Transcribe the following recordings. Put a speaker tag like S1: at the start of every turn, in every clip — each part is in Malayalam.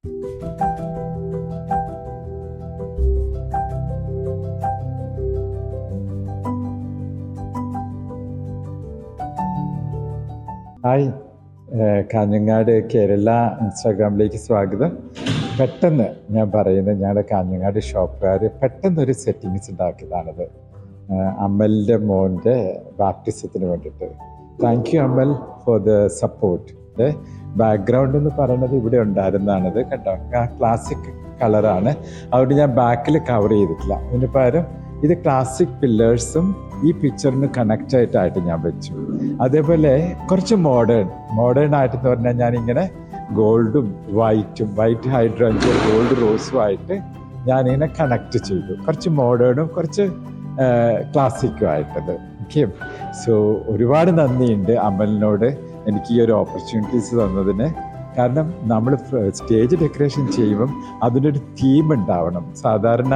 S1: ഹായ്, കാഞ്ഞങ്ങാട് കേരള ഇൻസ്റ്റാഗ്രാമിലേക്ക് സ്വാഗതം. പെട്ടെന്ന് ഞാൻ പറയുന്നത്, ഞങ്ങളുടെ കാഞ്ഞങ്ങാട് ഷോപ്പുകാർ പെട്ടെന്നൊരു സെറ്റിങ്സ് ഉണ്ടാക്കിയതാണിത്. അമലിൻ്റെ മോൻ്റെ ബാപ്റ്റിസത്തിന് വേണ്ടിയിട്ട്. Thank you Amal for the support. Background എന്ന് പറയുന്നത് ഇവിടെ ഉണ്ടായിരുന്നതാണിത് കേട്ടോ. ക്ലാസിക് കളറാണ്, അതുകൊണ്ട് ഞാൻ ബാക്കിൽ കവർ ചെയ്തിട്ടില്ല. അതിന് പകരം ഇത് ക്ലാസിക് പില്ലേഴ്സും ഈ പിക്ചറിന് കണക്റ്റ് ആയിട്ടായിട്ട് ഞാൻ വെച്ചു. അതേപോലെ കുറച്ച് മോഡേൺ ആയിട്ടെന്ന് പറഞ്ഞാൽ ഞാനിങ്ങനെ ഗോൾഡും വൈറ്റ് ഹൈഡ്രഞ്ചും ഗോൾഡ് റോസും ആയിട്ട് ഞാനിങ്ങനെ കണക്ട് ചെയ്തു. കുറച്ച് മോഡേണും കുറച്ച് ക്ലാസിക്കും ആയിട്ടത്. ഓക്കെ, സോ ഒരുപാട് നന്ദിയുണ്ട് അമലിനോട് എനിക്ക് ഈ ഒരു ഓപ്പർച്യൂണിറ്റീസ് തന്നതിന്. കാരണം നമ്മൾ സ്റ്റേജ് ഡെക്കറേഷൻ ചെയ്യുമ്പം അതിനൊരു തീം ഉണ്ടാവണം. സാധാരണ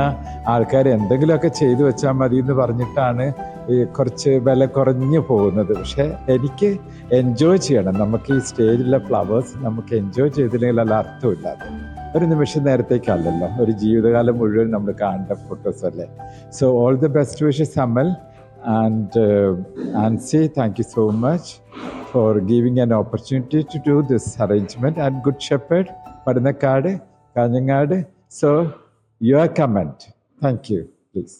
S1: ആൾക്കാർ എന്തെങ്കിലുമൊക്കെ ചെയ്തു വെച്ചാൽ മതി എന്ന് പറഞ്ഞിട്ടാണ് കുറച്ച് വില കുറഞ്ഞു പോകുന്നത്. പക്ഷേ എനിക്ക് എൻജോയ് ചെയ്യണം. നമുക്ക് ഈ സ്റ്റേജിലെ ഫ്ലവേഴ്സ് നമുക്ക് എൻജോയ് ചെയ്തില്ലെങ്കിൽ അല്ല അർത്ഥമില്ലാതെ. ഒരു നിമിഷം നേരത്തേക്കല്ലല്ലോ, ഒരു ജീവിതകാലം മുഴുവൻ നമ്മൾ കാണേണ്ട ഫോട്ടോസ് അല്ലേ. So all the best wishes Amal and Ancy. Thank you so much for giving an opportunity to do this arrangement at Good Shepherd, Padanakkad, Kañangad. So, your comment. Thank you, please.